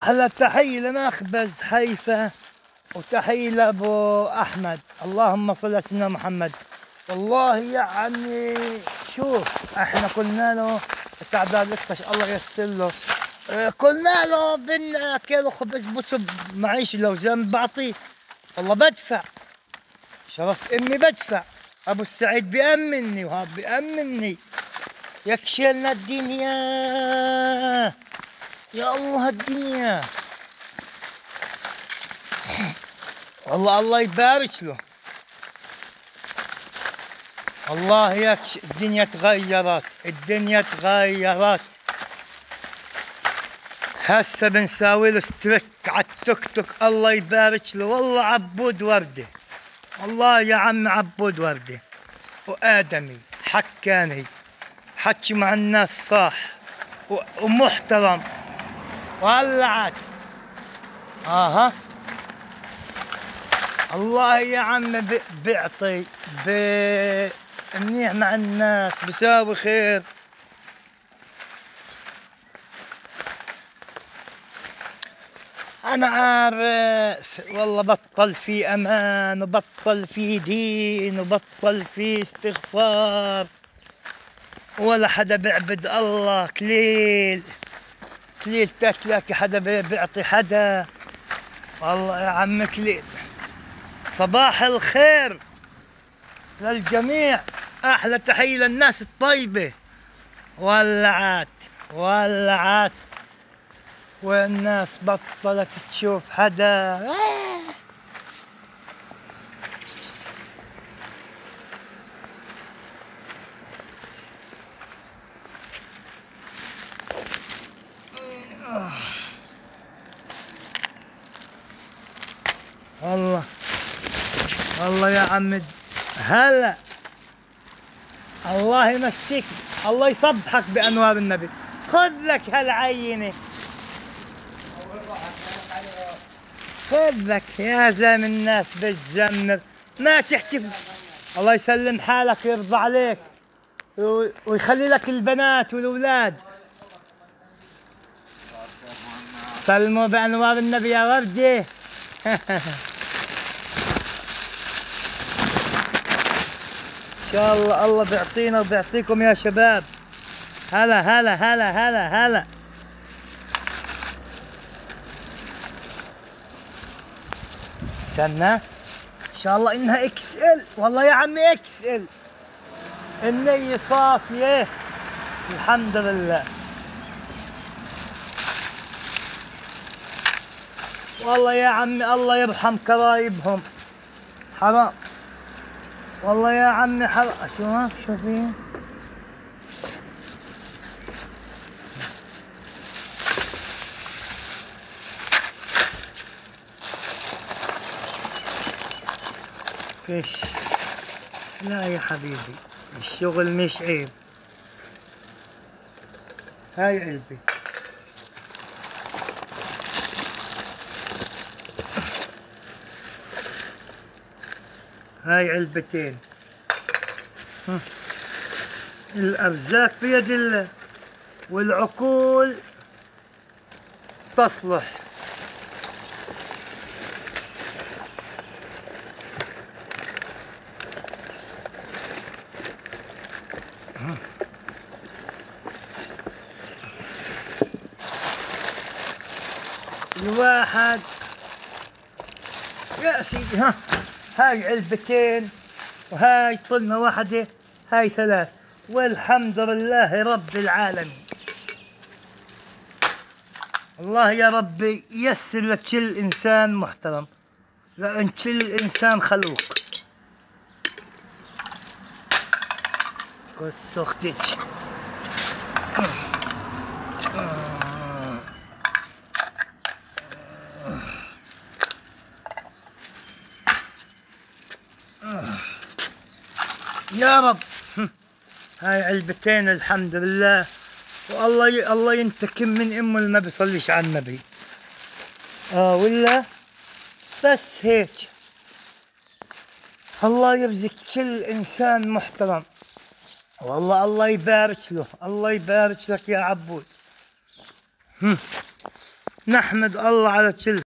هلا تحية لمخبز حيفا وتحية لأبو أحمد. اللهم صل على سيدنا محمد. والله يعني شوف احنا قلنا له تعبان لكش الله ييسر له. قلنا له بدنا كيلو خبز بطب معيش لو زين بعطيه. والله بدفع شرف امي بدفع. ابو السعيد بيأمني وهذا بيأمني. يكشلنا الدنيا يا الله الدنيا. والله الله يبارك له. الله يكش الدنيا تغيرت، الدنيا تغيرت. هسه بنساوي له ستريك على التوك توك. الله يبارك له. والله عبود وردة. والله يا عم عبود وردة وآدمي حكاني حكي مع الناس صح ومحترم. ولعت اها الله يا عم بيعطي منيح مع الناس بيساوي خير. أنا عارف والله بطل في أمان وبطل في دين وبطل في استغفار ولا حدا بيعبد الله. كليل كليل تلاقي حدا بيعطي حدا. والله يا عم كليل صباح الخير للجميع. أحلى تحية للناس الطيبة. ولعت ولعت والناس بطلت تشوف حدا. والله والله يا عم هلا الله يمسيك. الله يصبحك بأنوار النبي. خذ لك هالعينة خذ لك يا زلم. الناس بتزمر ما تحكي. الله يسلم حالك ويرضى عليك ويخلي لك البنات والأولاد. سلموا بأنوار النبي يا وردة. إن شاء الله الله بيعطينا وبيعطيكم يا شباب. هلا هلا هلا هلا هلا. استنى إن شاء الله إنها إكس إل. والله يا عمي إكس إل. النية صافية الحمد لله. والله يا عمي الله يرحم كرايبهم. حرام والله يا عمي حرام. شو فيه فيش. لا يا حبيبي الشغل مش عيب. هاي علبة هاي علبتين. الأرزاق بيد الله والعقول تصلح. الواحد يا سيدي هاي علبتين وهاي طلمة واحدة. هاي ثلاث والحمد لله رب العالمين. الله يا ربي ييسر لك كل إنسان محترم لأن كل إنسان خلوق. قص أختك يا رب. هاي علبتين الحمد لله. والله الله ينتقم من امه اللي ما بيصليش على النبي. ولا بس هيك. الله يرزق كل انسان محترم. والله الله يبارك له. الله يبارك لك يا عبود. نحمد الله على كل